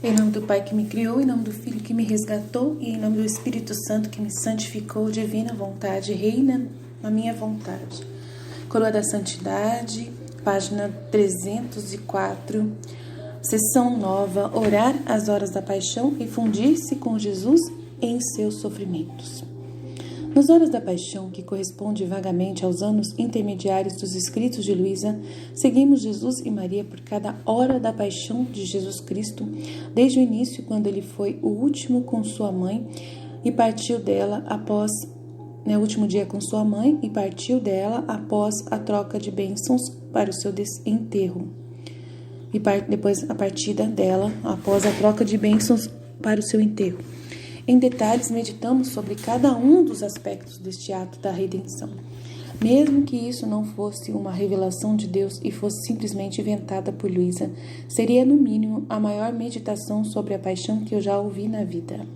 Em nome do Pai que me criou, em nome do Filho que me resgatou e em nome do Espírito Santo que me santificou, divina vontade, reina na minha vontade. Coroa da Santidade, página 304, sessão nova, orar às horas da paixão e fundir-se com Jesus em seus sofrimentos. Nas horas da paixão, que corresponde vagamente aos anos intermediários dos escritos de Luísa, seguimos Jesus e Maria por cada hora da paixão de Jesus Cristo, desde o início, quando ele foi o último com sua mãe e partiu dela após, o último dia com sua mãe e partiu dela após a troca de bênçãos para o seu enterro. E depois a partida dela após a troca de bênçãos para o seu enterro. Em detalhes, meditamos sobre cada um dos aspectos deste ato da redenção. Mesmo que isso não fosse uma revelação de Deus e fosse simplesmente inventada por Luísa, seria, no mínimo, a maior meditação sobre a paixão que eu já ouvi na vida.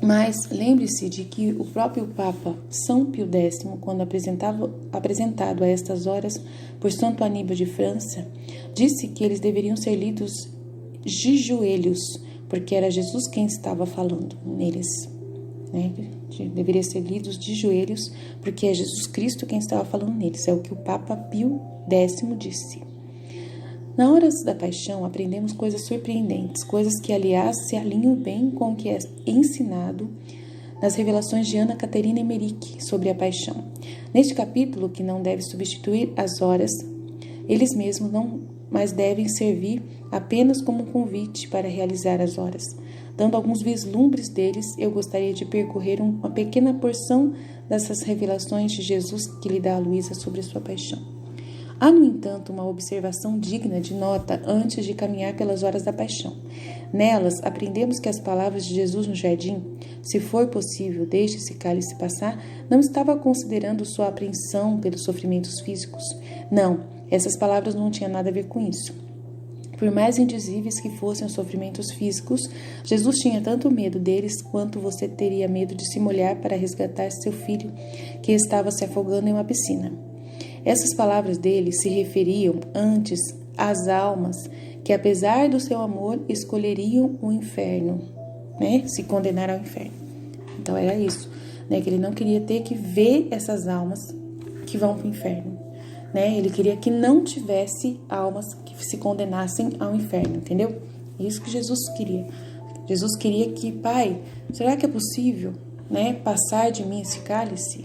Mas lembre-se de que o próprio Papa São Pio X, quando apresentado a estas horas por Santo Aníbal de França, disse que eles deveriam ser lidos de joelhos, porque era Jesus quem estava falando neles. Deveria ser lidos de joelhos, porque é Jesus Cristo quem estava falando neles. É o que o Papa Pio X disse. Na hora da paixão, aprendemos coisas surpreendentes, coisas que, aliás, se alinham bem com o que é ensinado nas revelações de Ana Caterina Emmerich sobre a paixão. Neste capítulo, que não deve substituir as horas, eles mesmos não mas devem servir apenas como convite para realizar as horas. Dando alguns vislumbres deles, eu gostaria de percorrer uma pequena porção dessas revelações de Jesus que lhe dá a Luísa sobre sua paixão. Há, no entanto, uma observação digna de nota antes de caminhar pelas horas da paixão. Nelas, aprendemos que as palavras de Jesus no jardim, se for possível, deixe esse cálice passar, não estava considerando sua apreensão pelos sofrimentos físicos. Não, essas palavras não tinham nada a ver com isso. Por mais indizíveis que fossem os sofrimentos físicos, Jesus tinha tanto medo deles quanto você teria medo de se molhar para resgatar seu filho que estava se afogando em uma piscina. Essas palavras dele se referiam antes às almas que, apesar do seu amor, escolheriam o inferno, se condenar ao inferno. Então era isso, que ele não queria ter que ver essas almas que vão para o inferno. Ele queria que não tivesse almas que se condenassem ao inferno, entendeu? Isso que Jesus queria. Jesus queria que, Pai, será que é possível, passar de mim esse cálice?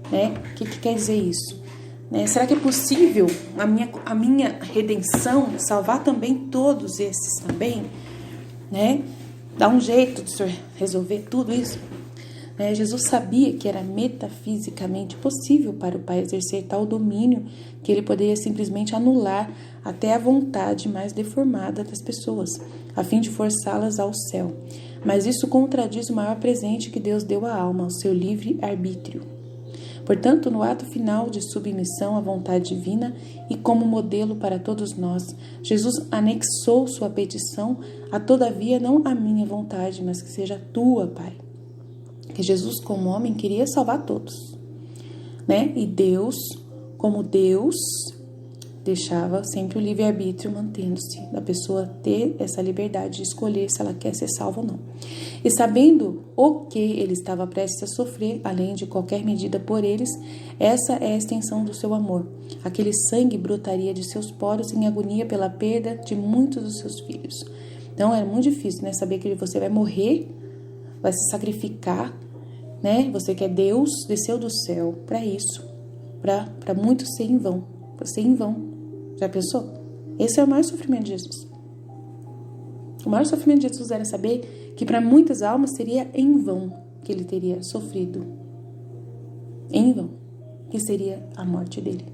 O que quer dizer isso? Será que é possível a minha redenção salvar também todos esses também? Dá um jeito de resolver tudo isso? Jesus sabia que era metafisicamente possível para o Pai exercer tal domínio que ele poderia simplesmente anular até a vontade mais deformada das pessoas, a fim de forçá-las ao céu. Mas isso contradiz o maior presente que Deus deu à alma, o seu livre arbítrio. Portanto, no ato final de submissão à vontade divina e como modelo para todos nós, Jesus anexou sua petição a todavia não a minha vontade, mas que seja a tua, Pai. Que Jesus, como homem, queria salvar todos, E Deus, como Deus, deixava sempre o livre-arbítrio mantendo-se, da pessoa ter essa liberdade de escolher se ela quer ser salva ou não. E sabendo o que ele estava prestes a sofrer, além de qualquer medida por eles, essa é a extensão do seu amor. Aquele sangue brotaria de seus poros em agonia pela perda de muitos dos seus filhos. Então, era muito difícil, saber que você vai morrer, vai se sacrificar, Você que é Deus, desceu do céu para isso, para muitos ser em vão, para ser em vão. Já pensou? Esse é o maior sofrimento de Jesus. O maior sofrimento de Jesus era saber que para muitas almas seria em vão que ele teria sofrido. Em vão. Que seria a morte dele,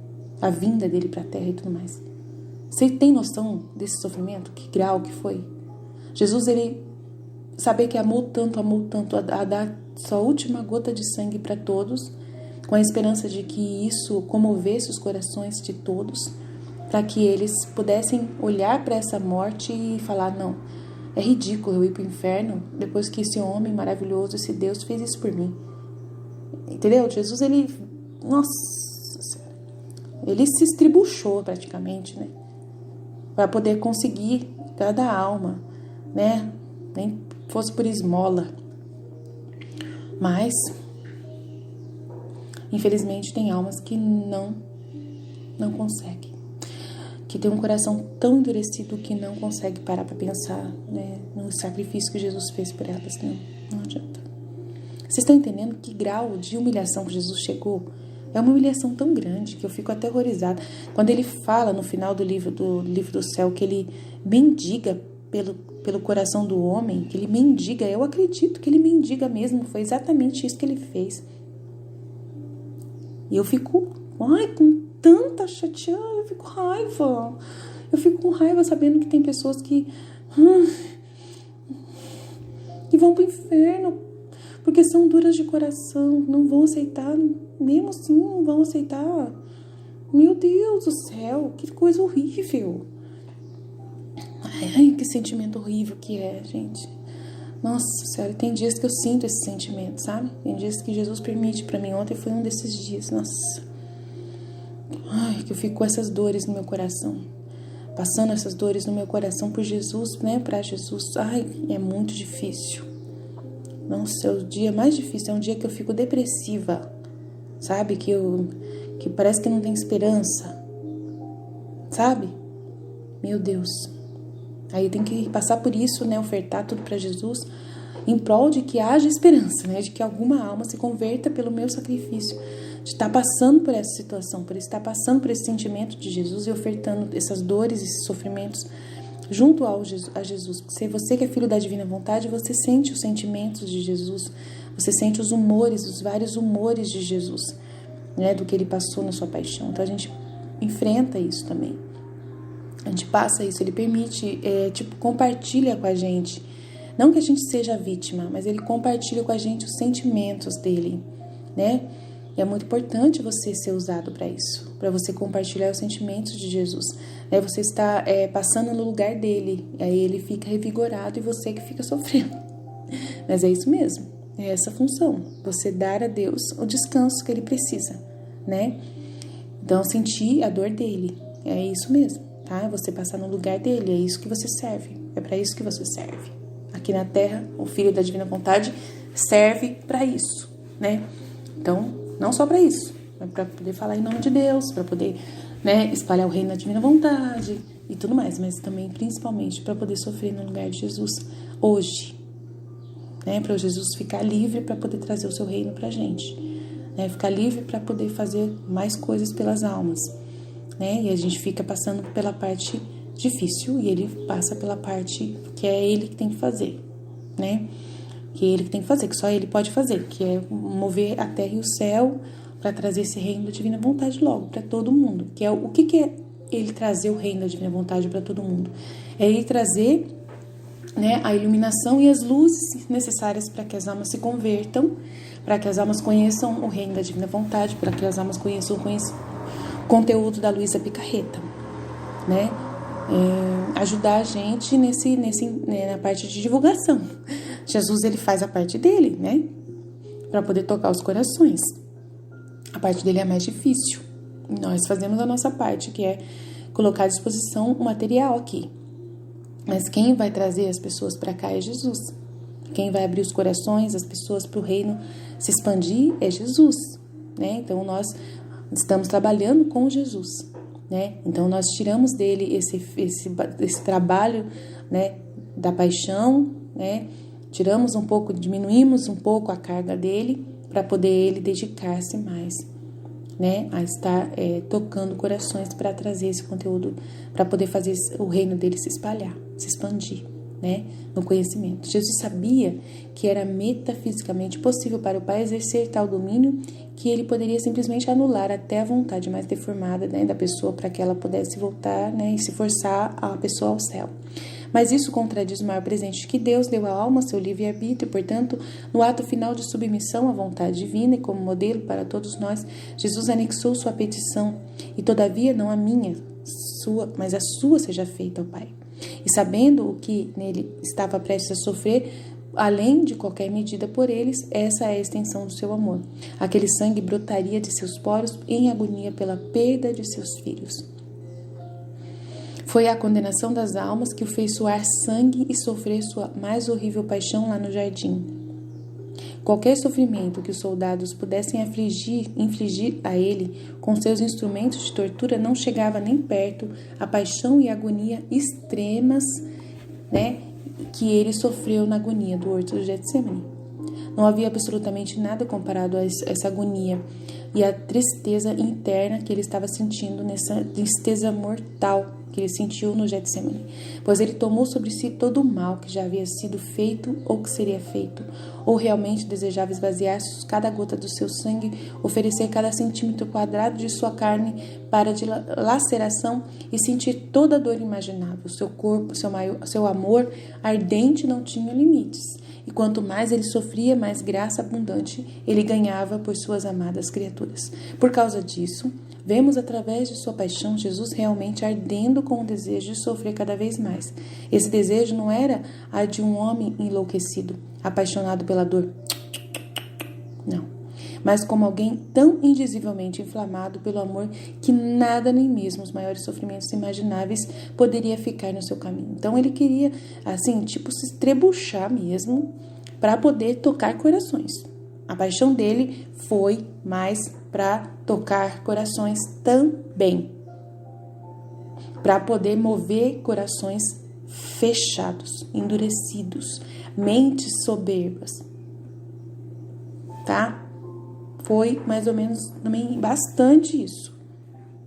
a vinda dele para a terra e tudo mais. Você tem noção desse sofrimento? Que grau que foi? Jesus, ele saber que amou tanto a dar sua última gota de sangue para todos, com a esperança de que isso comovesse os corações de todos, para que eles pudessem olhar para essa morte e falar, não, é ridículo eu ir para o inferno depois que esse homem maravilhoso, esse Deus fez isso por mim. Entendeu? Jesus, ele se estribuchou praticamente, para poder conseguir cada alma, né? Nem fosse por esmola. Mas, infelizmente, tem almas que não conseguem. Que tem um coração tão endurecido que não consegue parar para pensar, né, no sacrifício que Jesus fez por elas. Não adianta. Vocês estão entendendo que grau de humilhação que Jesus chegou? É uma humilhação tão grande que eu fico aterrorizada. Quando ele fala no final do livro do céu que ele mendiga pelo coração do homem, que ele mendiga, eu acredito que ele mendiga mesmo, foi exatamente isso que ele fez. E eu fico, com tanta chateada, eu fico com raiva sabendo que tem pessoas que vão pro inferno, porque são duras de coração, não vão aceitar, mesmo assim, não vão aceitar. Meu Deus do céu, que coisa horrível. Ai, que sentimento horrível que é, gente. Nossa Senhora, tem dias que eu sinto esse sentimento, sabe? Tem dias que Jesus permite pra mim. Ontem foi um desses dias, nossa. Ai, que eu fico com essas dores no meu coração. Passando essas dores no meu coração por Jesus, né? Pra Jesus. Ai, é muito difícil. Nossa, é o dia mais difícil. É um dia que eu fico depressiva, sabe? Que parece que não tem esperança, sabe? Meu Deus. Aí tem que passar por isso, né? Ofertar tudo para Jesus em prol de que haja esperança, né? De que alguma alma se converta pelo meu sacrifício. De estar passando por essa situação, por estar passando por esse sentimento de Jesus e ofertando essas dores, esses sofrimentos junto a Jesus. Se você que é filho da divina vontade, você sente os sentimentos de Jesus. Você sente os humores, os vários humores de Jesus, né? Do que ele passou na sua paixão. Então a gente enfrenta isso também. A gente passa isso, ele permite, compartilha com a gente. Não que a gente seja vítima, mas ele compartilha com a gente os sentimentos dele, né? E é muito importante você ser usado para isso, para você compartilhar os sentimentos de Jesus. Né? Você está passando no lugar dele, aí ele fica revigorado e você que fica sofrendo. Mas é isso mesmo, é essa função, você dar a Deus o descanso que ele precisa, né? Então, sentir a dor dele, é isso mesmo. Tá? Você passar no lugar dele, é isso que você serve, é para isso que você serve. Aqui na Terra, o Filho da Divina Vontade serve para isso, né? Então, não só para isso, mas para poder falar em nome de Deus, para poder, né, espalhar o reino da Divina Vontade e tudo mais, mas também, principalmente, para poder sofrer no lugar de Jesus hoje, né? Para Jesus ficar livre para poder trazer o seu reino pra gente, né? Ficar livre para poder fazer mais coisas pelas almas. Né? E a gente fica passando pela parte difícil e ele passa pela parte que é ele que tem que fazer, né? Que é ele que tem que fazer, que só ele pode fazer, que é mover a terra e o céu para trazer esse reino da divina vontade logo para todo mundo. Que é o que é ele trazer o reino da divina vontade para todo mundo? É ele trazer, né, a iluminação e as luzes necessárias para que as almas se convertam, para que as almas conheçam o reino da divina vontade, para que as almas conheçam conteúdo da Luísa Picarreta, né? Ajudar a gente na parte de divulgação. Jesus, ele faz a parte dele, né? Para poder tocar os corações. A parte dele é a mais difícil. Nós fazemos a nossa parte, que é colocar à disposição o material aqui. Mas quem vai trazer as pessoas para cá é Jesus. Quem vai abrir os corações, as pessoas para o reino se expandir é Jesus, né? Então nós estamos trabalhando com Jesus, né? Então nós tiramos dele esse trabalho, né, da paixão, né? Diminuímos um pouco a carga dele para poder ele dedicar-se mais, né, a estar tocando corações para trazer esse conteúdo, para poder fazer o reino dele se espalhar, se expandir, né, no conhecimento. Jesus sabia que era metafisicamente possível para o Pai exercer tal domínio que ele poderia simplesmente anular até a vontade mais deformada, né, da pessoa para que ela pudesse voltar, né, e se forçar a pessoa ao céu. Mas isso contradiz o maior presente que Deus deu à alma, seu livre-arbítrio, e, portanto, no ato final de submissão à vontade divina e como modelo para todos nós, Jesus anexou sua petição, e todavia não a minha, mas a sua seja feita, ó Pai. E sabendo o que nele estava prestes a sofrer, além de qualquer medida por eles, essa é a extensão do seu amor. Aquele sangue brotaria de seus poros em agonia pela perda de seus filhos. Foi a condenação das almas que o fez suar sangue e sofrer sua mais horrível paixão lá no jardim. Qualquer sofrimento que os soldados pudessem infligir a ele com seus instrumentos de tortura não chegava nem perto à paixão e agonia extremas, que ele sofreu na agonia do horto do Getsemane. Não havia absolutamente nada comparado a essa agonia e a tristeza interna que ele estava sentindo, nessa tristeza mortal que ele sentiu no Getsemane, pois ele tomou sobre si todo o mal que já havia sido feito ou que seria feito, ou realmente desejava esvaziar cada gota do seu sangue, oferecer cada centímetro quadrado de sua carne para de laceração e sentir toda a dor imaginável. Seu corpo, seu amor ardente não tinha limites. E quanto mais ele sofria, mais graça abundante ele ganhava por suas amadas criaturas. Por causa disso, vemos através de sua paixão Jesus realmente ardendo com o desejo de sofrer cada vez mais. Esse desejo não era a de um homem enlouquecido, apaixonado pela dor. Não. Mas como alguém tão indizivelmente inflamado pelo amor que nada, nem mesmo os maiores sofrimentos imagináveis, poderia ficar no seu caminho. Então ele queria, assim, se estrebuchar mesmo para poder tocar corações. A paixão dele foi mais para tocar corações também, para poder mover corações fechados, endurecidos, mentes soberbas, tá? Foi mais ou menos também bastante isso,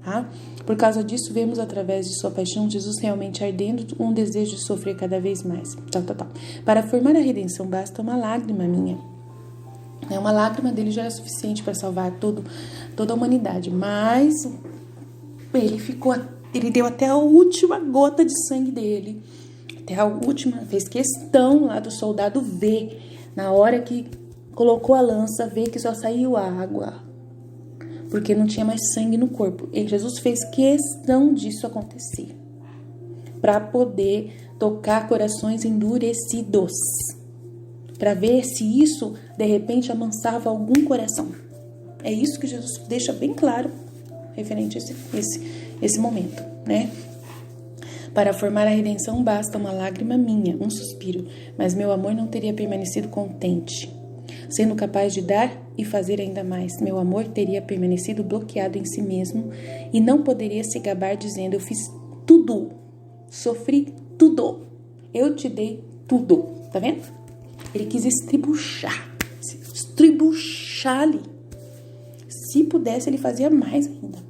tá? Por causa disso, vemos através de sua paixão Jesus realmente ardendo um desejo de sofrer cada vez mais. Para formar a redenção basta uma lágrima minha. Uma lágrima dele já era suficiente para salvar toda a humanidade, mas ele deu até a última gota de sangue dele, até a última, fez questão lá do soldado ver, na hora que colocou a lança, ver que só saiu água, porque não tinha mais sangue no corpo. E Jesus fez questão disso acontecer, para poder tocar corações endurecidos, para ver se isso, de repente, amansava algum coração. É isso que Jesus deixa bem claro, referente a esse momento, né? Para formar a redenção basta uma lágrima minha, um suspiro, mas meu amor não teria permanecido contente. Sendo capaz de dar e fazer ainda mais, meu amor teria permanecido bloqueado em si mesmo e não poderia se gabar dizendo: eu fiz tudo, sofri tudo, eu te dei tudo. Tá vendo? Ele quis estribuchar ali. Se pudesse, ele fazia mais ainda.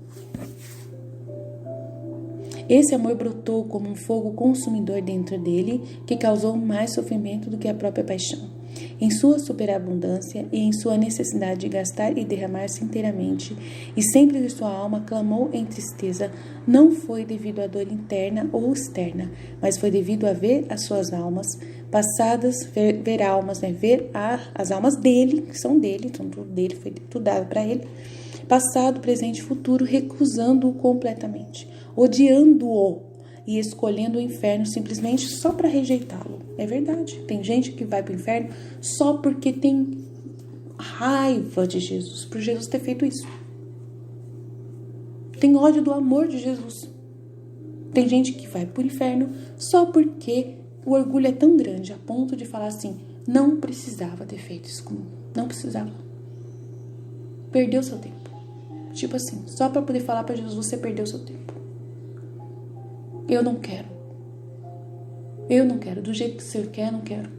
Esse amor brotou como um fogo consumidor dentro dele, que causou mais sofrimento do que a própria paixão. Em sua superabundância e em sua necessidade de gastar e derramar-se inteiramente, e sempre que sua alma clamou em tristeza, não foi devido à dor interna ou externa, mas foi devido a ver as suas almas passadas, ver almas, ver as almas dele, que são dele, então tudo dele, foi tudo dado para ele, passado, presente e futuro, recusando-o completamente, odiando-o e escolhendo o inferno simplesmente só para rejeitá-lo. É verdade, tem gente que vai para o inferno só porque tem raiva de Jesus, por Jesus ter feito isso. Tem ódio do amor de Jesus. Tem gente que vai para o inferno só porque o orgulho é tão grande a ponto de falar assim: não precisava ter feito isso comigo, não precisava. Perdeu seu tempo. Tipo assim, só para poder falar para Jesus: você perdeu seu tempo. Eu não quero. Do jeito que o Senhor quer, não quero.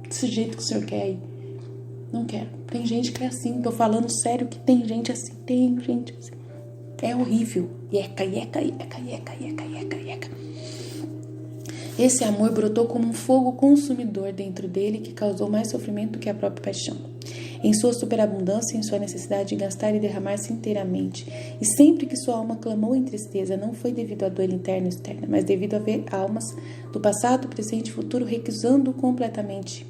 Desse jeito que o Senhor quer aí, não quero. Tem gente que é assim, tô falando sério que tem gente assim. É horrível. Ieca. Esse amor brotou como um fogo consumidor dentro dele que causou mais sofrimento do que a própria paixão. Em sua superabundância, em sua necessidade de gastar e derramar-se inteiramente. E sempre que sua alma clamou em tristeza, não foi devido à dor interna ou externa, mas devido a ver almas do passado, presente e futuro recusando-o completamente,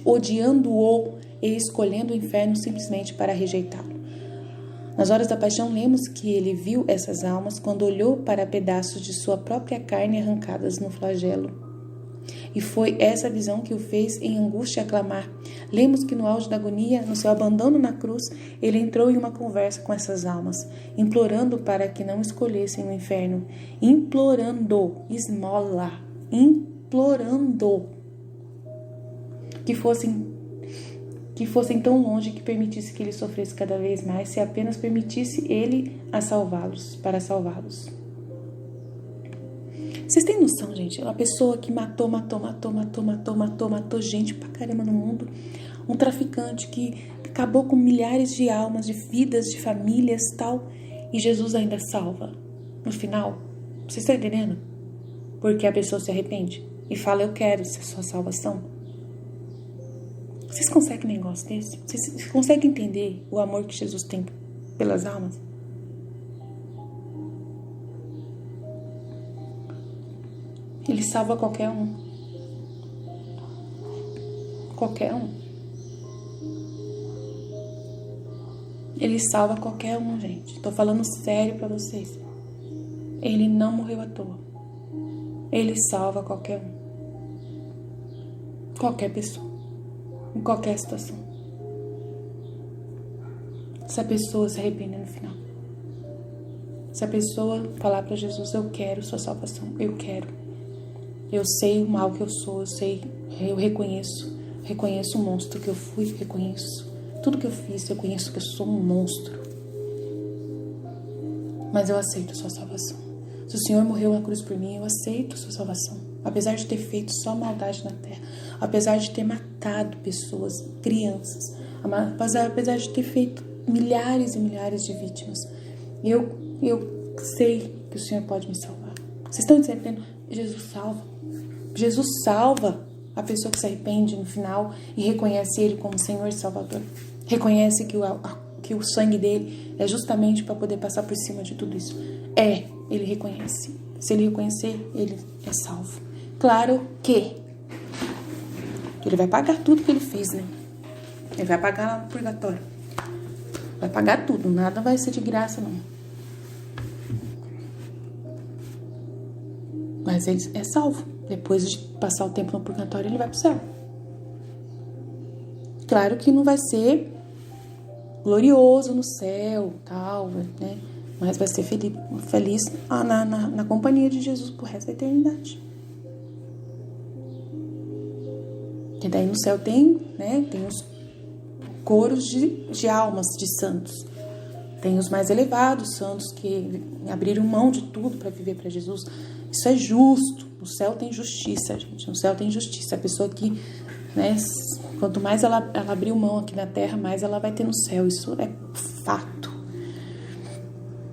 odiando-o e escolhendo o inferno simplesmente para rejeitá-lo. Nas horas da paixão, lemos que ele viu essas almas quando olhou para pedaços de sua própria carne arrancadas no flagelo. E foi essa visão que o fez em angústia clamar: Lemos que no auge da agonia, no seu abandono na cruz, ele entrou em uma conversa com essas almas, implorando para que não escolhessem o inferno, implorando, esmola, implorando que fossem tão longe que permitisse que ele sofresse cada vez mais, se apenas permitisse ele para salvá-los. Vocês têm noção, gente? Uma pessoa que matou gente pra caramba no mundo. Um traficante que acabou com milhares de almas, de vidas, de famílias e tal. E Jesus ainda salva. No final, vocês estão entendendo? Porque a pessoa se arrepende e fala, eu quero ser sua salvação. Vocês conseguem um negócio desse? Vocês conseguem entender o amor que Jesus tem pelas almas? Ele salva qualquer um. Qualquer um. Ele salva qualquer um, gente. Tô falando sério pra vocês. Ele não morreu à toa. Ele salva qualquer um. Qualquer pessoa. Em qualquer situação. Se a pessoa se arrepender no final. Se a pessoa falar pra Jesus, eu quero sua salvação. Eu quero. Eu sei o mal que eu sou, eu reconheço o monstro que eu fui, reconheço tudo que eu fiz, eu reconheço que eu sou um monstro. Mas eu aceito a sua salvação. Se o Senhor morreu na cruz por mim, eu aceito a sua salvação. Apesar de ter feito só maldade na terra, apesar de ter matado pessoas, crianças, apesar de ter feito milhares e milhares de vítimas, eu sei que o Senhor pode me salvar. Vocês estão entendendo? Jesus salva. Jesus salva a pessoa que se arrepende no final e reconhece Ele como Senhor e Salvador. Reconhece que o sangue dele é justamente para poder passar por cima de tudo isso. Ele reconhece. Se ele reconhecer, ele é salvo. Claro que ele vai pagar tudo que ele fez, né? Ele vai pagar lá no purgatório. Vai pagar tudo, nada vai ser de graça, não. Mas ele é salvo. Depois de passar o tempo no purgatório, ele vai pro céu. Claro que não vai ser glorioso no céu, tal, né? Mas vai ser feliz na companhia de Jesus pro resto da eternidade. E daí no céu tem os coros de almas de santos. Tem os mais elevados, santos que abriram mão de tudo para viver para Jesus. Isso é justo. No céu tem justiça, gente. No céu tem justiça. A pessoa que, né, quanto mais ela abrir mão aqui na terra, mais ela vai ter no céu. Isso é fato.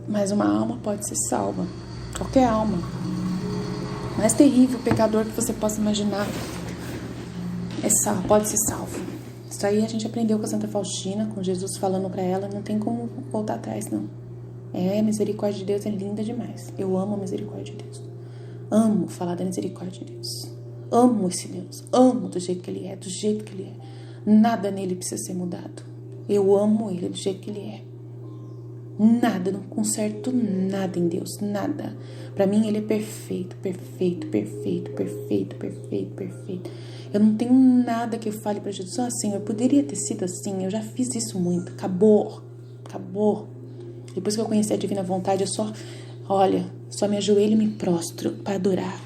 Mas uma alma pode ser salva. Qualquer alma. O mais terrível pecador que você possa imaginar pode ser salvo. Isso aí a gente aprendeu com a Santa Faustina, com Jesus falando para ela, não tem como voltar atrás, não. A misericórdia de Deus é linda demais. Eu amo a misericórdia de Deus. Amo falar da misericórdia de Deus. Amo esse Deus. Amo do jeito que Ele é, do jeito que Ele é. Nada nele precisa ser mudado. Eu amo Ele do jeito que Ele é. Nada, não conserto nada em Deus, nada. Para mim Ele é perfeito, perfeito, perfeito, perfeito, perfeito, perfeito. Eu não tenho nada que eu fale para Jesus, Senhor, poderia ter sido assim, eu já fiz isso muito, acabou. Depois que eu conheci a divina vontade, eu só me ajoelho e me prostro para adorar.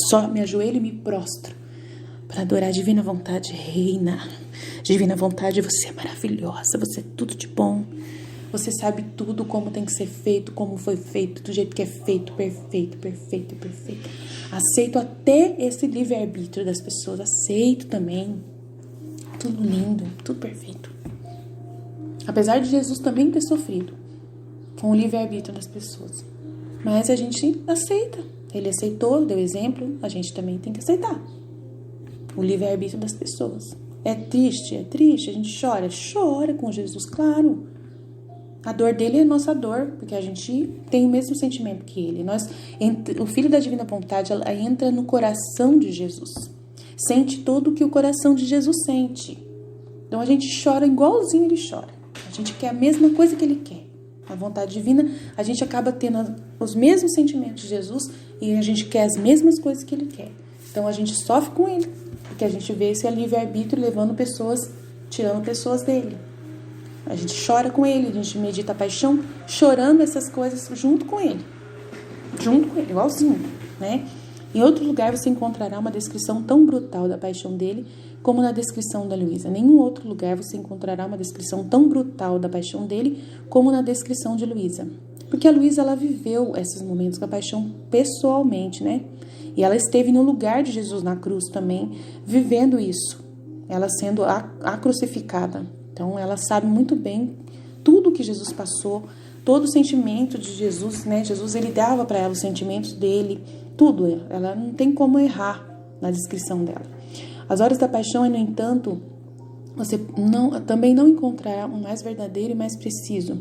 Só me ajoelho e me prostro para adorar a divina vontade, reina. Divina vontade, você é maravilhosa, você é tudo de bom. Você sabe tudo como tem que ser feito, como foi feito, do jeito que é feito, perfeito, perfeito, perfeito. Aceito até esse livre-arbítrio das pessoas, aceito também. Tudo lindo, tudo perfeito. Apesar de Jesus também ter sofrido com o livre-arbítrio das pessoas. Mas a gente aceita. Ele aceitou, deu exemplo, a gente também tem que aceitar o livre-arbítrio das pessoas. É triste, a gente chora com Jesus, claro. A dor dele é a nossa dor, porque a gente tem o mesmo sentimento que ele. O Filho da Divina Vontade, ela entra no coração de Jesus. Sente tudo o que o coração de Jesus sente. Então a gente chora igualzinho ele chora. A gente quer a mesma coisa que ele quer. A vontade divina, a gente acaba tendo os mesmos sentimentos de Jesus e a gente quer as mesmas coisas que ele quer. Então a gente sofre com ele, porque a gente vê esse livre-arbítrio levando pessoas, tirando pessoas dele. A gente chora com ele, a gente medita a paixão, chorando essas coisas junto com ele, igualzinho, né? Em outro lugar você encontrará uma descrição tão brutal da paixão dele como na descrição da Luísa. Em nenhum outro lugar você encontrará uma descrição tão brutal da paixão dele como na descrição de Luísa. Porque a Luísa, ela viveu esses momentos com a paixão pessoalmente, né? E ela esteve no lugar de Jesus na cruz também, vivendo isso. Ela sendo a crucificada. Então, ela sabe muito bem tudo que Jesus passou, todo o sentimento de Jesus, né? Jesus, ele dava para ela os sentimentos dele, tudo. Ela não tem como errar na descrição dela. As horas da paixão, no entanto, você também não encontrará um mais verdadeiro e mais preciso.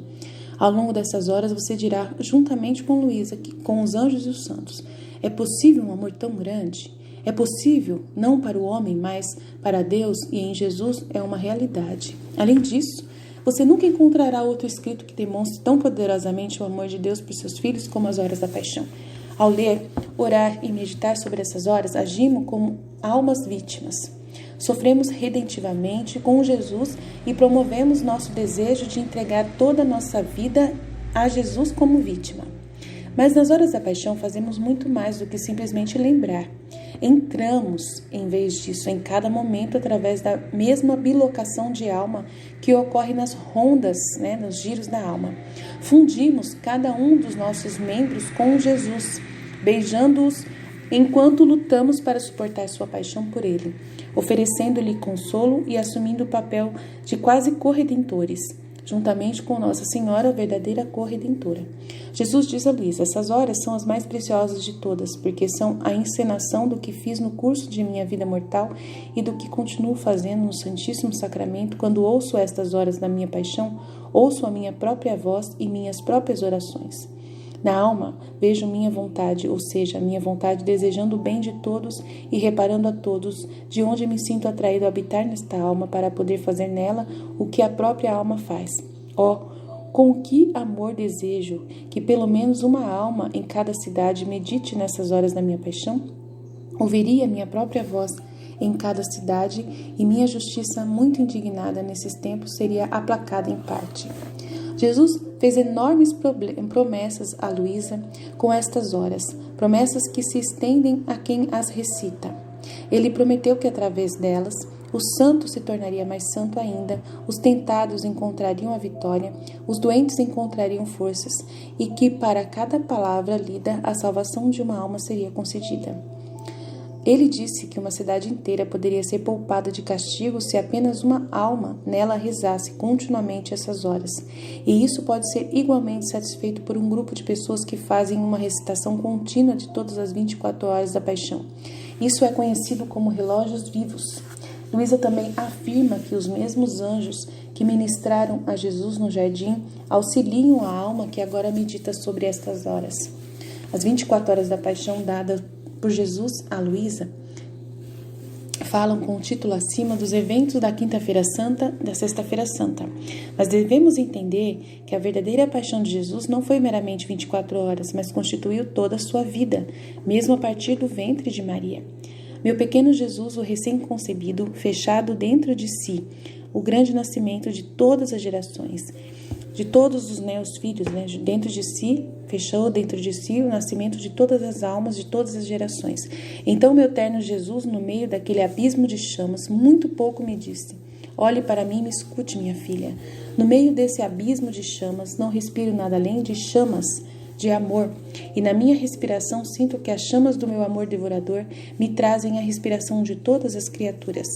Ao longo dessas horas, você dirá, juntamente com Luísa, com os anjos e os santos, é possível um amor tão grande? É possível, não para o homem, mas para Deus, e em Jesus é uma realidade. Além disso, você nunca encontrará outro escrito que demonstre tão poderosamente o amor de Deus por seus filhos como as horas da paixão. Ao ler, orar e meditar sobre essas horas, agimos como almas vítimas. Sofremos redentivamente com Jesus e promovemos nosso desejo de entregar toda a nossa vida a Jesus como vítima. Mas nas horas da paixão fazemos muito mais do que simplesmente lembrar. Entramos, em vez disso, em cada momento através da mesma bilocação de alma que ocorre nas rondas, né, nos giros da alma. Fundimos cada um dos nossos membros com Jesus, beijando-os enquanto lutamos para suportar sua paixão por ele, oferecendo-lhe consolo e assumindo o papel de quase corredentores, juntamente com Nossa Senhora, a verdadeira corredentora. Jesus diz a Luísa, essas horas são as mais preciosas de todas, porque são a encenação do que fiz no curso de minha vida mortal e do que continuo fazendo no Santíssimo Sacramento. Quando ouço estas horas da minha paixão, ouço a minha própria voz e minhas próprias orações. Na alma, vejo minha vontade, ou seja, a minha vontade desejando o bem de todos e reparando a todos, de onde me sinto atraído a habitar nesta alma para poder fazer nela o que a própria alma faz. Com que amor desejo que pelo menos uma alma em cada cidade medite nessas horas da minha paixão? Ouviria minha própria voz em cada cidade e minha justiça, muito indignada nesses tempos, seria aplacada em parte. Jesus fez enormes promessas a Luísa com estas horas, promessas que se estendem a quem as recita. Ele prometeu que através delas o santo se tornaria mais santo ainda, os tentados encontrariam a vitória, os doentes encontrariam forças e que para cada palavra lida a salvação de uma alma seria concedida. Ele disse que uma cidade inteira poderia ser poupada de castigo se apenas uma alma nela rezasse continuamente essas horas. E isso pode ser igualmente satisfeito por um grupo de pessoas que fazem uma recitação contínua de todas as 24 horas da paixão. Isso é conhecido como relógios vivos. Luísa também afirma que os mesmos anjos que ministraram a Jesus no jardim auxiliam a alma que agora medita sobre estas horas. As 24 horas da paixão dadas por Jesus a Luísa falam com o título acima dos eventos da Quinta-feira Santa, da Sexta-feira Santa. Mas devemos entender que a verdadeira paixão de Jesus não foi meramente 24 horas, mas constituiu toda a sua vida, mesmo a partir do ventre de Maria. Meu pequeno Jesus, o recém-concebido, fechado dentro de si, o grande nascimento de todas as gerações, de todos os meus filhos, né? Dentro de si, fechou dentro de si o nascimento de todas as almas, de todas as gerações. Então, meu terno Jesus, no meio daquele abismo de chamas, muito pouco me disse: olhe para mim e me escute, minha filha. No meio desse abismo de chamas, não respiro nada além de chamas de amor, e na minha respiração sinto que as chamas do meu amor devorador me trazem a respiração de todas as criaturas.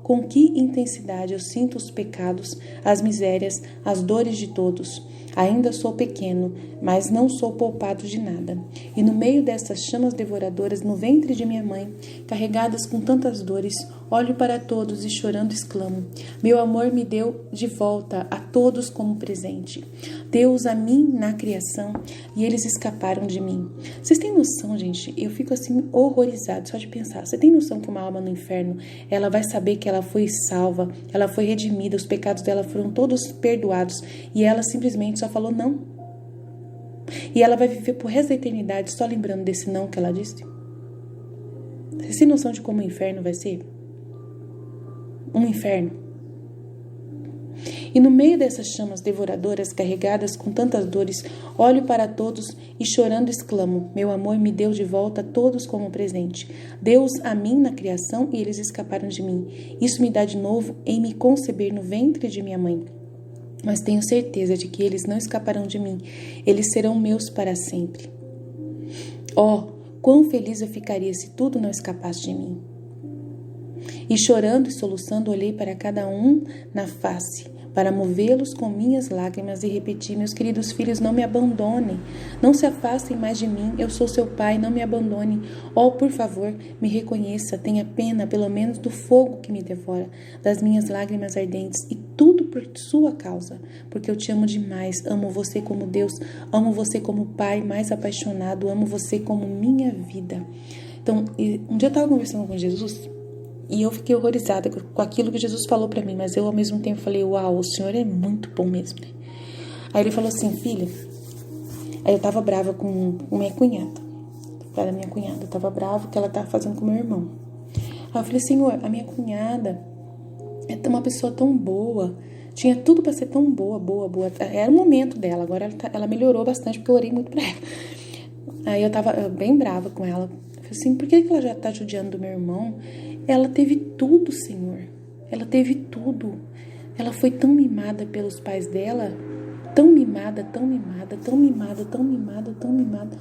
Com que intensidade eu sinto os pecados, as misérias, as dores de todos. Ainda sou pequeno, mas não sou poupado de nada. E no meio dessas chamas devoradoras, no ventre de minha mãe, carregadas com tantas dores, olho para todos e chorando exclamo: meu amor me deu de volta a todos como presente. Deu-os a mim na criação e eles escaparam de mim. Vocês têm noção, gente? Eu fico assim horrorizado só de pensar. Você tem noção que uma alma no inferno, ela vai saber que ela foi salva, ela foi redimida, os pecados dela foram todos perdoados e ela simplesmente só falou não. E ela vai viver pro resto da eternidade só lembrando desse não que ela disse? Você tem noção de como o inferno vai ser? Um inferno. E no meio dessas chamas devoradoras, carregadas com tantas dores, olho para todos e chorando exclamo: meu amor me deu de volta todos como presente. Deu-os a mim na criação e eles escaparam de mim. Isso me dá de novo em me conceber no ventre de minha mãe. Mas tenho certeza de que eles não escaparão de mim. Eles serão meus para sempre. Oh, quão feliz eu ficaria se tudo não escapasse de mim. E chorando e soluçando, olhei para cada um na face, para movê-los com minhas lágrimas e repetir: meus queridos filhos, não me abandonem, não se afastem mais de mim, eu sou seu pai, não me abandone. Oh, por favor, me reconheça, tenha pena pelo menos do fogo que me devora, das minhas lágrimas ardentes, e tudo por sua causa, porque eu te amo demais, amo você como Deus, amo você como pai mais apaixonado, amo você como minha vida. Então, um dia eu estava conversando com Jesus, e eu fiquei horrorizada com aquilo que Jesus falou pra mim, mas eu ao mesmo tempo falei: uau, o Senhor é muito bom mesmo, né? Aí ele falou assim: filha, aí eu tava brava com minha cunhada, era minha cunhada, eu tava brava que ela tava fazendo com meu irmão. Aí eu falei: Senhor, a minha cunhada é uma pessoa tão boa, tinha tudo pra ser tão boa, era o momento dela, agora ela melhorou bastante porque eu orei muito pra ela. Aí eu tava bem brava com ela, eu falei assim: por que ela já tá judiando do meu irmão? Ela teve tudo, Senhor. Ela teve tudo. Ela foi tão mimada pelos pais dela. Tão mimada, tão mimada, tão mimada, tão mimada, tão mimada.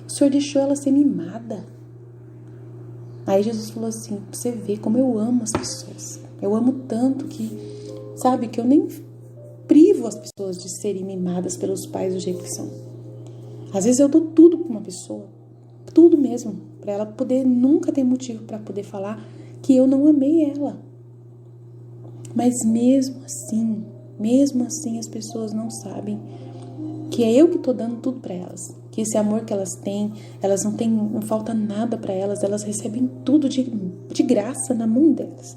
O Senhor deixou ela ser mimada. Aí Jesus falou assim: pra você ver como eu amo as pessoas. Eu amo tanto que, sabe, que eu nem privo as pessoas de serem mimadas pelos pais do jeito que são. Às vezes eu dou tudo pra uma pessoa. Tudo mesmo. Pra ela poder nunca ter motivo pra poder falar que eu não amei ela. Mas mesmo assim as pessoas não sabem que é eu que tô dando tudo para elas, que esse amor que elas têm, elas não falta nada para elas recebem tudo de graça na mão delas.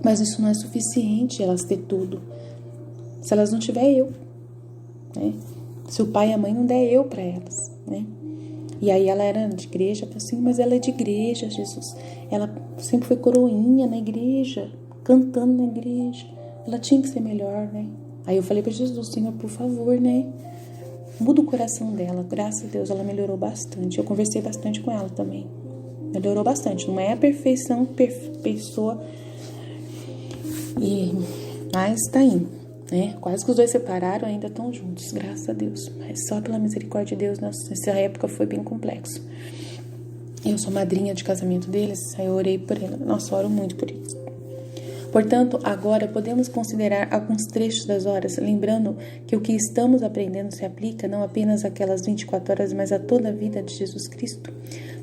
Mas isso não é suficiente, elas ter tudo, se elas não tiver eu, né? Se o pai e a mãe não der eu para elas, né? E aí ela era de igreja, eu falei assim: mas ela é de igreja, Jesus. Ela sempre foi coroinha na igreja, cantando na igreja. Ela tinha que ser melhor, né? Aí eu falei para Jesus: Senhor, por favor, né? Muda o coração dela. Graças a Deus ela melhorou bastante. Eu conversei bastante com ela também. Melhorou bastante. Não é a perfeição, pessoa. Mas tá indo, né? Quase que os dois separaram, ainda estão juntos, graças a Deus. Mas só pela misericórdia de Deus, nessa época foi bem complexo. Eu sou madrinha de casamento deles, aí eu orei por ele. Nossa, eu oro muito por isso. Portanto, agora podemos considerar alguns trechos das horas, lembrando que o que estamos aprendendo se aplica não apenas àquelas 24 horas, mas a toda a vida de Jesus Cristo.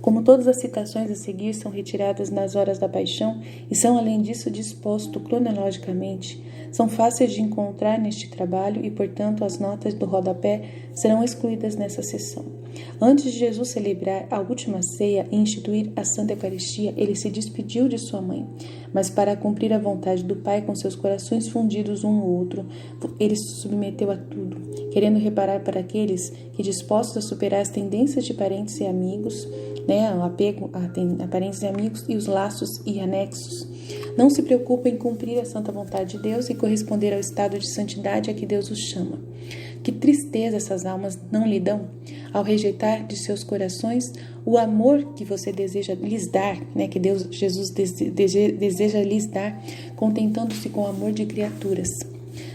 Como todas as citações a seguir são retiradas nas horas da paixão e são, além disso, dispostos cronologicamente, são fáceis de encontrar neste trabalho e, portanto, as notas do rodapé serão excluídas nessa sessão. Antes de Jesus celebrar a última ceia e instituir a Santa Eucaristia, ele se despediu de sua mãe, mas para cumprir a vontade do Pai com seus corações fundidos um no outro, ele se submeteu a tudo, querendo reparar para aqueles que, dispostos a superar as tendências de parentes e amigos, né, o apego a parentes e amigos e os laços e anexos, não se preocupam em cumprir a santa vontade de Deus e corresponder ao estado de santidade a que Deus os chama. Que tristeza essas almas não lhe dão ao rejeitar de seus corações o amor que você deseja lhes dar, né, que Jesus deseja lhes dar, contentando-se com o amor de criaturas.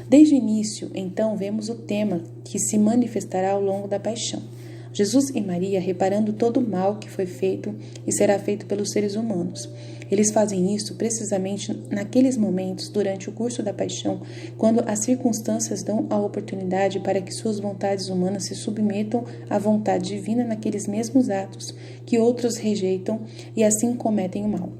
Desde o início, então, vemos o tema que se manifestará ao longo da paixão. Jesus e Maria reparando todo o mal que foi feito e será feito pelos seres humanos. Eles fazem isso precisamente naqueles momentos durante o curso da paixão, quando as circunstâncias dão a oportunidade para que suas vontades humanas se submetam à vontade divina naqueles mesmos atos que outros rejeitam e assim cometem o mal.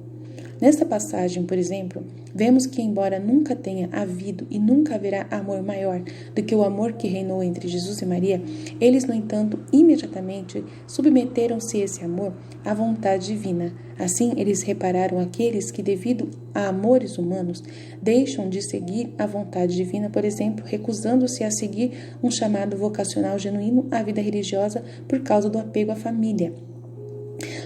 Nesta passagem, por exemplo, vemos que, embora nunca tenha havido e nunca haverá amor maior do que o amor que reinou entre Jesus e Maria, eles, no entanto, imediatamente submeteram-se esse amor à vontade divina. Assim, eles repararam aqueles que, devido a amores humanos, deixam de seguir a vontade divina, por exemplo, recusando-se a seguir um chamado vocacional genuíno à vida religiosa por causa do apego à família.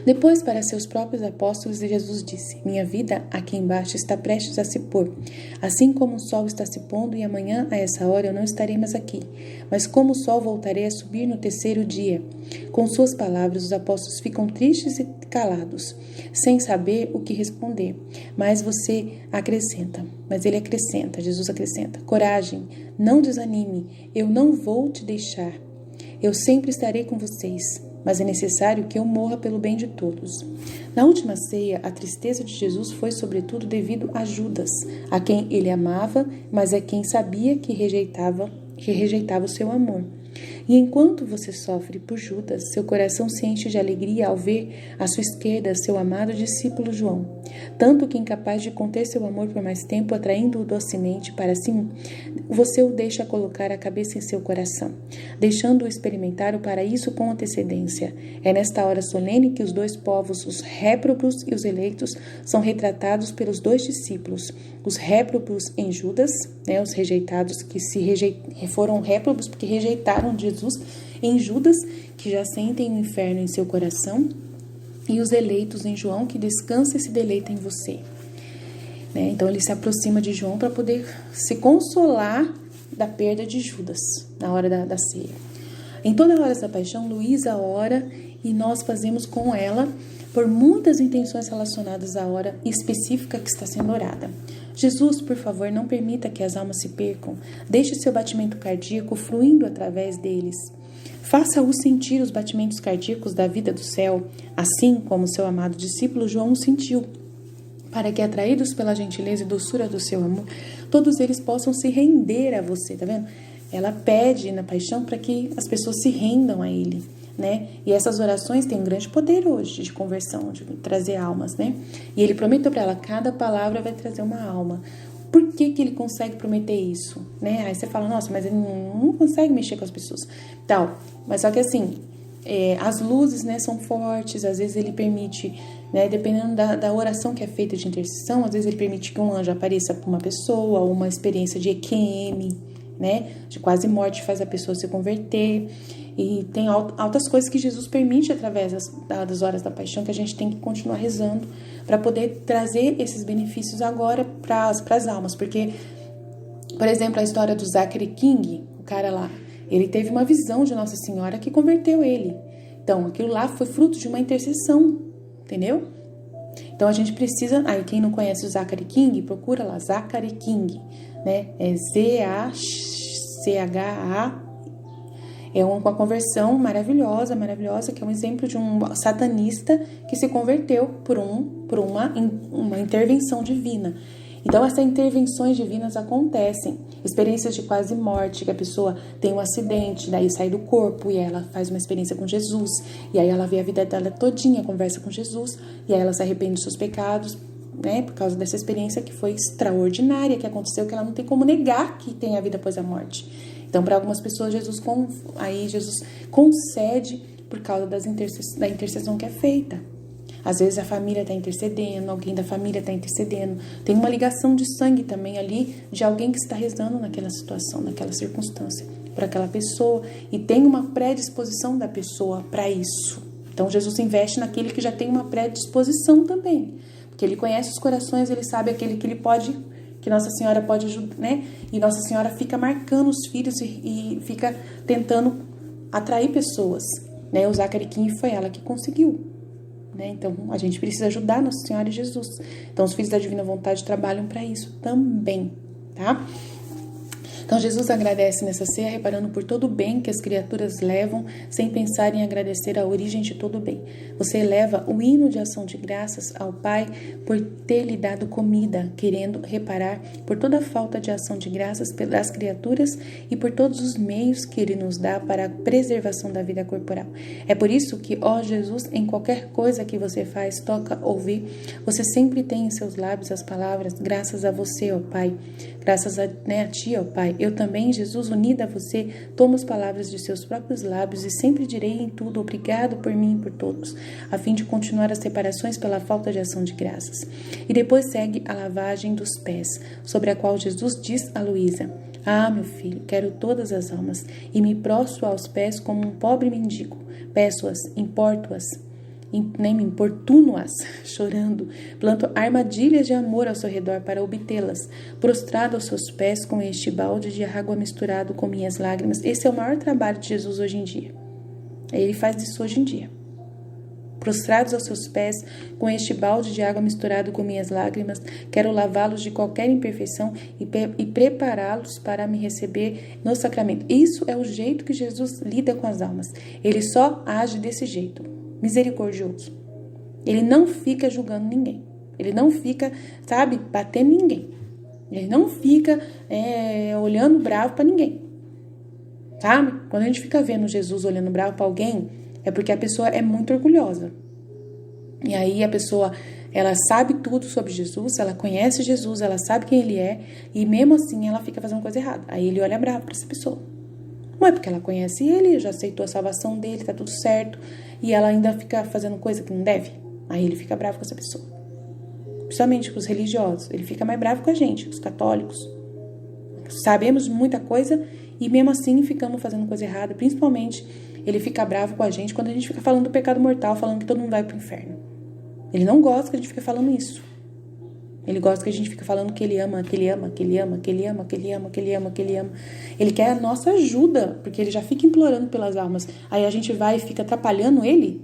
Depois, para seus próprios apóstolos, Jesus disse: minha vida aqui embaixo está prestes a se pôr. Assim como o sol está se pondo e amanhã a essa hora eu não estarei mais aqui. Mas como o sol voltarei a subir no terceiro dia. Com suas palavras, os apóstolos ficam tristes e calados, sem saber o que responder. Mas Jesus acrescenta: coragem, não desanime, eu não vou te deixar. Eu sempre estarei com vocês, mas é necessário que eu morra pelo bem de todos. Na última ceia, a tristeza de Jesus foi sobretudo devido a Judas, a quem ele amava, mas a quem sabia que rejeitava o seu amor. E enquanto você sofre por Judas, seu coração se enche de alegria ao ver à sua esquerda seu amado discípulo João. Tanto que, incapaz de conter seu amor por mais tempo, atraindo-o docemente para si, você o deixa colocar a cabeça em seu coração, deixando-o experimentar o paraíso com antecedência. É nesta hora solene que os dois povos, os réprobos e os eleitos, são retratados pelos dois discípulos. Os réprobos em Judas, os rejeitados que foram réprobos porque rejeitaram Jesus, em Judas, que já sentem o inferno em seu coração, e os eleitos em João, que descansa e se deleita em você. Então ele se aproxima de João para poder se consolar da perda de Judas na hora da ceia. Em toda a hora da paixão, Luísa ora e nós fazemos com ela por muitas intenções relacionadas à hora específica que está sendo orada. Jesus, por favor, não permita que as almas se percam. Deixe seu batimento cardíaco fluindo através deles. Faça-o sentir os batimentos cardíacos da vida do céu, assim como seu amado discípulo João sentiu, para que, atraídos pela gentileza e doçura do seu amor, todos eles possam se render a você, tá vendo? Ela pede na paixão para que as pessoas se rendam a ele, E essas orações têm um grande poder hoje de conversão, de trazer almas, E ele prometeu para ela, cada palavra vai trazer uma alma. Por que ele consegue prometer isso, Aí você fala, nossa, mas ele não consegue mexer com as pessoas. Tal. Mas só que assim, as luzes, são fortes, às vezes ele permite, dependendo da oração que é feita de intercessão, às vezes ele permite que um anjo apareça para uma pessoa, ou uma experiência de EQM, de quase morte, faz a pessoa se converter. E tem altas coisas que Jesus permite através das horas da paixão, que a gente tem que continuar rezando para poder trazer esses benefícios agora para as almas. Porque, por exemplo, a história do Zachary King, o cara lá, ele teve uma visão de Nossa Senhora que converteu ele. Então, aquilo lá foi fruto de uma intercessão, entendeu? Então, a gente precisa... Aí, quem não conhece o Zachary King, procura lá, Zachary King, É Z-A-C-H-A. É uma conversão maravilhosa, que é um exemplo de um satanista que se converteu por uma intervenção divina. Então, essas intervenções divinas acontecem. Experiências de quase morte, que a pessoa tem um acidente, daí sai do corpo e aí ela faz uma experiência com Jesus. E aí ela vê a vida dela todinha, conversa com Jesus. E aí ela se arrepende dos seus pecados, por causa dessa experiência que foi extraordinária, que aconteceu, que ela não tem como negar que tem a vida após a morte. Então, para algumas pessoas, Jesus concede por causa da intercessão que é feita. Às vezes a família está intercedendo, alguém da família está intercedendo. Tem uma ligação de sangue também ali de alguém que está rezando naquela situação, naquela circunstância, para aquela pessoa. E tem uma predisposição da pessoa para isso. Então, Jesus investe naquele que já tem uma predisposição também. Porque ele conhece os corações, ele sabe aquele que ele pode... que Nossa Senhora pode ajudar, E Nossa Senhora fica marcando os filhos e fica tentando atrair pessoas, O Zachary King foi ela que conseguiu, Então, a gente precisa ajudar Nossa Senhora e Jesus. Então, os filhos da Divina Vontade trabalham para isso também, tá? Então, Jesus agradece nessa ceia, reparando por todo o bem que as criaturas levam, sem pensar em agradecer a origem de todo o bem. Você eleva o hino de ação de graças ao Pai por ter lhe dado comida, querendo reparar por toda a falta de ação de graças pelas criaturas e por todos os meios que Ele nos dá para a preservação da vida corporal. É por isso que, ó Jesus, em qualquer coisa que você faz, toca, ouvir, você sempre tem em seus lábios as palavras, graças a você, ó Pai, graças a Ti, ó Pai. Eu também, Jesus, unida a você, tomo as palavras de seus próprios lábios e sempre direi em tudo, obrigado por mim e por todos, a fim de continuar as separações pela falta de ação de graças. E depois segue a lavagem dos pés, sobre a qual Jesus diz a Luísa: ah, meu filho, quero todas as almas, e me prostro aos pés como um pobre mendigo. Peço-as, importo-as, importuno-as, chorando, planto armadilhas de amor ao seu redor para obtê-las, prostrado aos seus pés com este balde de água misturado com minhas lágrimas. Esse é o maior trabalho de Jesus hoje em dia. Ele faz isso hoje em dia. Prostrados aos seus pés, com este balde de água misturado com minhas lágrimas, quero lavá-los de qualquer imperfeição e prepará-los para me receber no sacramento. Isso é o jeito que Jesus lida com as almas. Ele só age desse jeito, misericordioso. Ele não fica julgando ninguém. Ele não fica, batendo em ninguém. Ele não fica olhando bravo para ninguém. Sabe? Quando a gente fica vendo Jesus olhando bravo para alguém, é porque a pessoa é muito orgulhosa. E aí a pessoa, ela sabe tudo sobre Jesus, ela conhece Jesus, ela sabe quem ele é, e mesmo assim ela fica fazendo coisa errada. Aí ele olha bravo para essa pessoa. Não é porque ela conhece ele, já aceitou a salvação dele, tá tudo certo, e ela ainda fica fazendo coisa que não deve. Aí ele fica bravo com essa pessoa. Principalmente com os religiosos. Ele fica mais bravo com a gente, os católicos. Sabemos muita coisa e mesmo assim ficamos fazendo coisa errada. Principalmente ele fica bravo com a gente quando a gente fica falando do pecado mortal, falando que todo mundo vai pro inferno. Ele não gosta que a gente fique falando isso. Ele gosta que a gente fique falando que ele ama, que ele ama, que ele ama, que ele ama, que ele ama, que ele ama, que ele ama. Ele quer a nossa ajuda, porque ele já fica implorando pelas almas. Aí a gente vai e fica atrapalhando ele.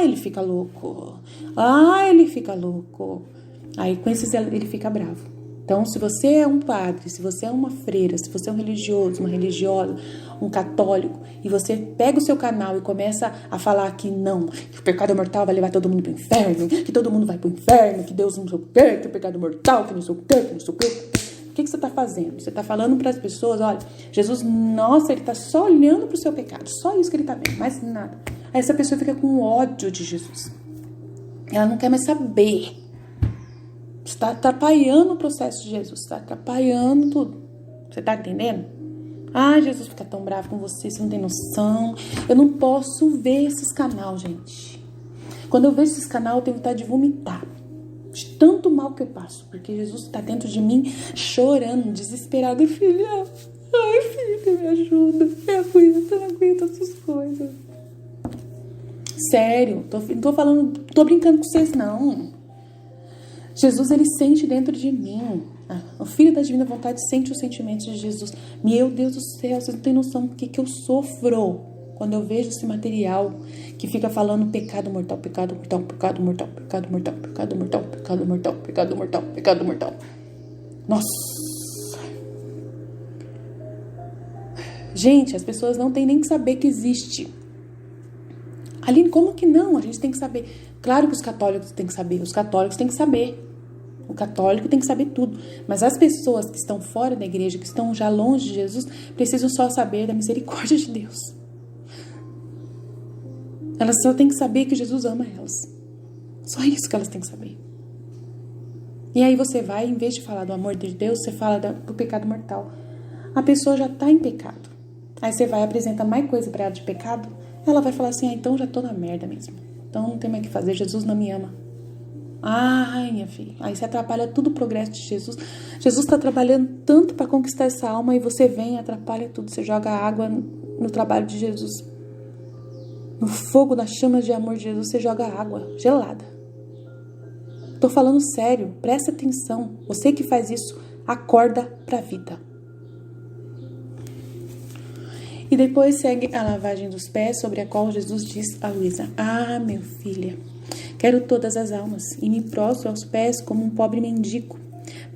Ele fica louco. Ele fica louco. Aí com esses ele fica bravo. Então, se você é um padre, se você é uma freira, se você é um religioso, uma religiosa, um católico, e você pega o seu canal e começa a falar que não, que o pecado mortal vai levar todo mundo pro inferno, que todo mundo vai pro inferno, que Deus não sei o quê, que o pecado mortal, que não sei o quê, que não sei o quê. O que você está fazendo? Você está falando para as pessoas, olha, Jesus, nossa, ele está só olhando pro seu pecado, só isso que ele está vendo, mais nada. Aí essa pessoa fica com ódio de Jesus. Ela não quer mais saber. Você está atrapalhando o processo de Jesus, está atrapalhando tudo. Você está entendendo? Jesus fica tão bravo com você, você não tem noção. Eu não posso ver esses canal, gente. Quando eu vejo esses canal, eu tenho vontade de vomitar. De tanto mal que eu passo. Porque Jesus está dentro de mim, chorando, desesperado. Filha, filha, me ajuda. Eu não aguento essas coisas. Sério, não tô brincando com vocês, não. Jesus, ele sente dentro de mim. O Filho da Divina Vontade sente os sentimentos de Jesus. Meu Deus do céu, vocês não têm noção do que eu sofro quando eu vejo esse material que fica falando pecado mortal, pecado mortal, pecado mortal, pecado mortal, pecado mortal, pecado mortal, pecado mortal, pecado mortal. Nossa! Gente, as pessoas não têm nem que saber que existe. Aline, como que não? A gente tem que saber. Claro que os católicos têm que saber. Os católicos têm que saber. O católico tem que saber tudo. Mas as pessoas que estão fora da igreja, que estão já longe de Jesus, precisam só saber da misericórdia de Deus. Elas só têm que saber que Jesus ama elas. Só isso que elas têm que saber. E aí você vai, em vez de falar do amor de Deus, você fala do pecado mortal. A pessoa já está em pecado. Aí você vai apresentar mais coisa para ela de pecado, ela vai falar assim, então já tô na merda mesmo. Então não tem mais o que fazer, Jesus não me ama. Minha filha, aí você atrapalha todo o progresso de Jesus. Jesus está trabalhando tanto para conquistar essa alma e você vem e atrapalha tudo. Você joga água no trabalho de Jesus. No fogo, nas chamas de amor de Jesus, você joga água gelada. Tô falando sério, presta atenção. Você que faz isso, acorda para a vida. E depois segue a lavagem dos pés, sobre a qual Jesus diz a Luísa: meu filha, quero todas as almas, e me prostro aos pés como um pobre mendigo.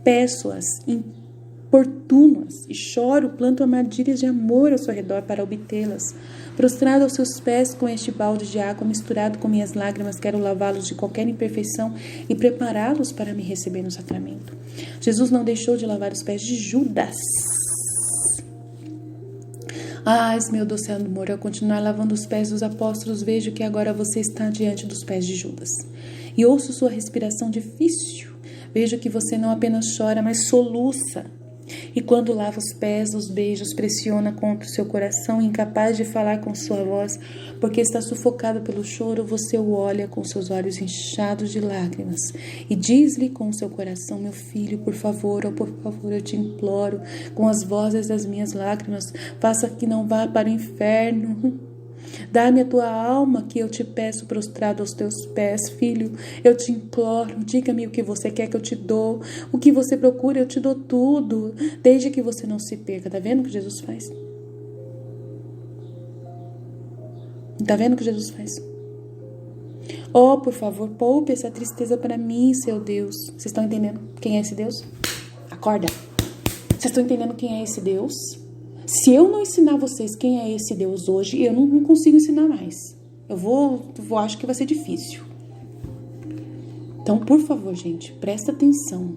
Peço-as, importuno-as, e choro, planto armadilhas de amor ao seu redor para obtê-las. Prostrado aos seus pés com este balde de água misturado com minhas lágrimas, quero lavá-los de qualquer imperfeição e prepará-los para me receber no sacramento. Jesus não deixou de lavar os pés de Judas. Meu doce amor, ao continuar lavando os pés dos apóstolos, vejo que agora você está diante dos pés de Judas. E ouço sua respiração difícil. Vejo que você não apenas chora, mas soluça. E quando lava os pés, os beijos pressiona contra o seu coração, incapaz de falar com sua voz, porque está sufocado pelo choro, você o olha com seus olhos inchados de lágrimas e diz-lhe com seu coração: meu filho, por favor, eu te imploro, com as vozes das minhas lágrimas, faça que não vá para o inferno. Dá-me a tua alma que eu te peço prostrado aos teus pés, filho. Eu te imploro, diga-me o que você quer que eu te dou. O que você procura, eu te dou tudo, desde que você não se perca. Tá vendo o que Jesus faz? Tá vendo o que Jesus faz? Oh, por favor, poupe essa tristeza para mim, seu Deus. Vocês estão entendendo quem é esse Deus? Acorda. Vocês estão entendendo quem é esse Deus? Se eu não ensinar vocês quem é esse Deus hoje, eu não consigo ensinar mais. Eu acho que vai ser difícil. Então, por favor, gente, presta atenção.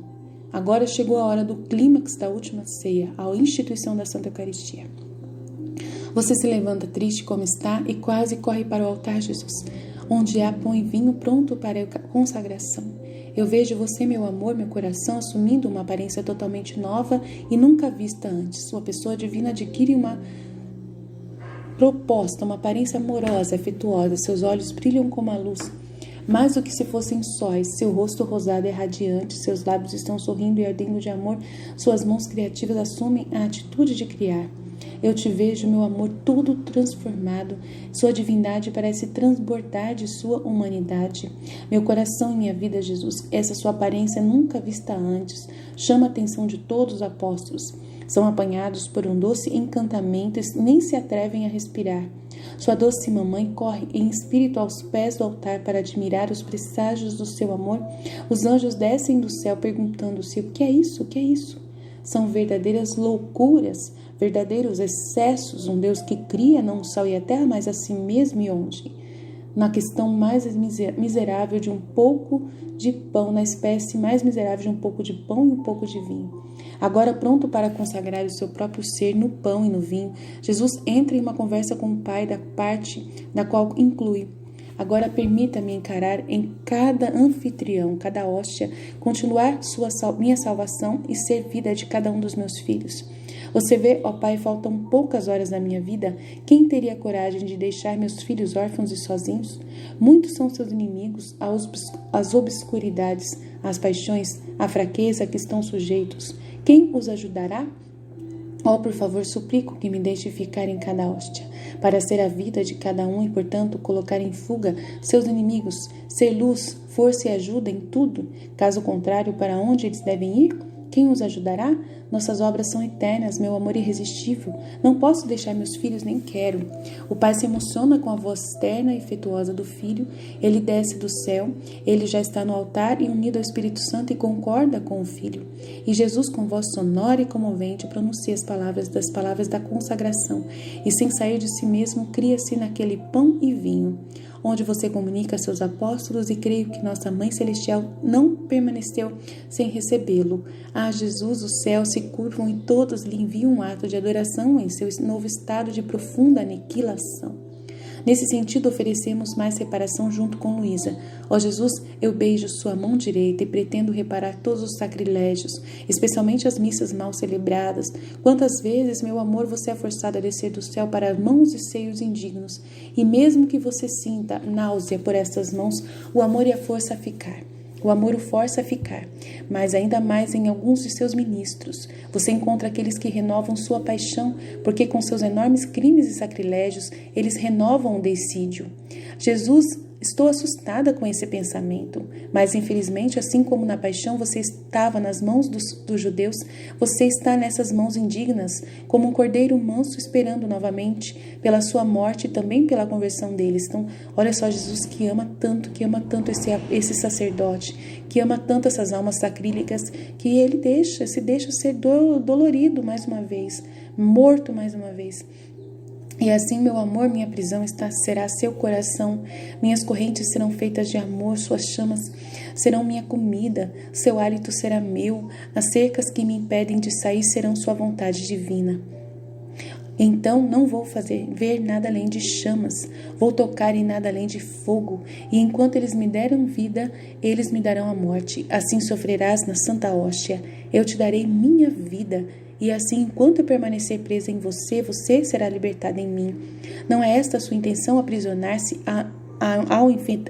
Agora chegou a hora do clímax da última ceia, a instituição da Santa Eucaristia. Você se levanta triste como está e quase corre para o altar, Jesus, onde há pão e vinho pronto para a consagração. Eu vejo você, meu amor, meu coração, assumindo uma aparência totalmente nova e nunca vista antes. Sua pessoa divina adquire uma proposta, uma aparência amorosa, afetuosa. Seus olhos brilham como a luz, mais do que se fossem sóis. Seu rosto rosado é radiante, seus lábios estão sorrindo e ardendo de amor. Suas mãos criativas assumem a atitude de criar. Eu te vejo, meu amor, todo transformado. Sua divindade parece transbordar de sua humanidade. Meu coração e minha vida, Jesus, essa sua aparência nunca vista antes, chama a atenção de todos os apóstolos. São apanhados por um doce encantamento e nem se atrevem a respirar. Sua doce mamãe corre em espírito aos pés do altar para admirar os presságios do seu amor. Os anjos descem do céu perguntando-se: o que é isso? O que é isso? São verdadeiras loucuras, verdadeiros excessos, um Deus que cria não o céu e a terra, mas a si mesmo e onde? Na questão mais miserável de um pouco de pão, na espécie mais miserável de um pouco de pão e um pouco de vinho. Agora pronto para consagrar o seu próprio ser no pão e no vinho, Jesus entra em uma conversa com o Pai da parte da qual inclui: agora permita-me encarar em cada anfitrião, cada hóstia, continuar minha salvação e ser vida de cada um dos meus filhos. Você vê, ó Pai, faltam poucas horas da minha vida. Quem teria coragem de deixar meus filhos órfãos e sozinhos? Muitos são seus inimigos, as obscuridades, as paixões, a fraqueza a que estão sujeitos. Quem os ajudará? Oh, por favor, suplico que me deixe ficar em cada hóstia, para ser a vida de cada um e, portanto, colocar em fuga seus inimigos, ser luz, força e ajuda em tudo. Caso contrário, para onde eles devem ir? Quem os ajudará? Nossas obras são eternas, meu amor irresistível. Não posso deixar meus filhos, nem quero. O pai se emociona com a voz terna e afetuosa do filho. Ele desce do céu, ele já está no altar e unido ao Espírito Santo e concorda com o filho. E Jesus, com voz sonora e comovente, pronuncia das palavras da consagração e, sem sair de si mesmo, cria-se naquele pão e vinho, onde você comunica a seus apóstolos, e creio que nossa Mãe Celestial não permaneceu sem recebê-lo. Ah, Jesus, os céus se curvam e todos lhe enviam um ato de adoração em seu novo estado de profunda aniquilação. Nesse sentido, oferecemos mais reparação junto com Luísa. Ó Jesus, eu beijo sua mão direita e pretendo reparar todos os sacrilégios, especialmente as missas mal celebradas. Quantas vezes, meu amor, você é forçado a descer do céu para mãos e seios indignos, e mesmo que você sinta náusea por estas mãos, o amor e a força a ficar. O amor o força a ficar, mas ainda mais em alguns de seus ministros. Você encontra aqueles que renovam sua paixão, porque com seus enormes crimes e sacrilégios, eles renovam o decídio. Jesus, estou assustada com esse pensamento, mas infelizmente, assim como na paixão você estava nas mãos dos judeus, você está nessas mãos indignas, como um cordeiro manso esperando novamente pela sua morte e também pela conversão deles. Então, olha só, Jesus que ama tanto esse sacerdote, que ama tanto essas almas sacrílegas, que ele se deixa ser dolorido mais uma vez, morto mais uma vez. E assim, meu amor, minha prisão será seu coração, minhas correntes serão feitas de amor, suas chamas serão minha comida, seu hálito será meu, as cercas que me impedem de sair serão sua vontade divina. Então não vou ver nada além de chamas, vou tocar em nada além de fogo, e enquanto eles me deram vida, eles me darão a morte. Assim sofrerás na Santa Hóstia, eu te darei minha vida, e assim, enquanto eu permanecer presa em você, você será libertada em mim. Não é esta a sua intenção, aprisionar-se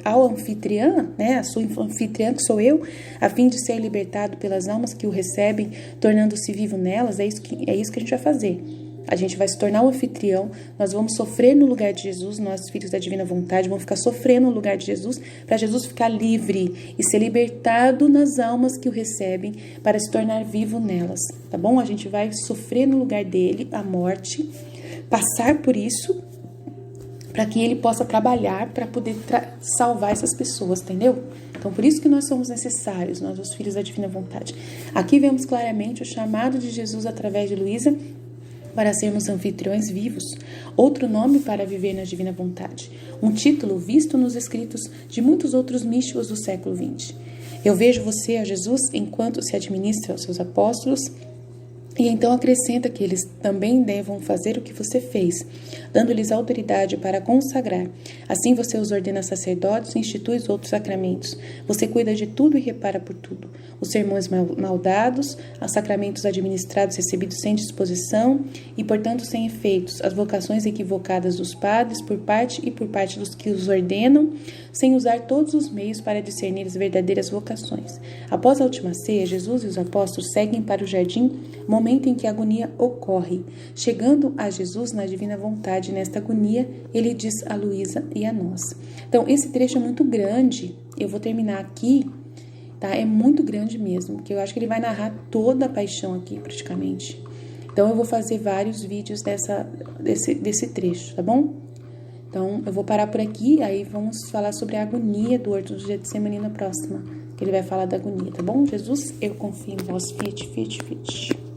ao anfitriã, né? A sua anfitriã que sou eu, a fim de ser libertado pelas almas que o recebem, tornando-se vivo nelas? É isso que a gente vai fazer. A gente vai se tornar o anfitrião, nós vamos sofrer no lugar de Jesus, nós filhos da divina vontade, vamos ficar sofrendo no lugar de Jesus, para Jesus ficar livre e ser libertado nas almas que o recebem, para se tornar vivo nelas, tá bom? A gente vai sofrer no lugar dele a morte, passar por isso, para que ele possa trabalhar para poder salvar essas pessoas, entendeu? Então, por isso que nós somos necessários, nós os filhos da divina vontade. Aqui vemos claramente o chamado de Jesus através de Luísa para sermos anfitriões vivos, outro nome para viver na divina vontade, um título visto nos escritos de muitos outros místicos do século XX. Eu vejo você, a Jesus, enquanto se administra aos seus apóstolos, e então acrescenta que eles também devam fazer o que você fez, dando-lhes autoridade para consagrar. Assim você os ordena sacerdotes e institui os outros sacramentos. Você cuida de tudo e repara por tudo. Os sermões maldados, os sacramentos administrados recebidos sem disposição e, portanto, sem efeitos, as vocações equivocadas dos padres por parte dos que os ordenam, sem usar todos os meios para discernir as verdadeiras vocações. Após a última ceia, Jesus e os apóstolos seguem para o jardim, momento em que a agonia ocorre. Chegando a Jesus na divina vontade, nesta agonia, ele diz a Luísa e a nós. Então, esse trecho é muito grande, eu vou terminar aqui, tá? É muito grande mesmo, porque eu acho que ele vai narrar toda a paixão aqui, praticamente. Então, eu vou fazer vários vídeos desse trecho, tá bom? Então, eu vou parar por aqui, aí vamos falar sobre a agonia do Horto do Getsemane na próxima, que ele vai falar da agonia, tá bom? Jesus, eu confio em vós, fiat, fiat, fiat.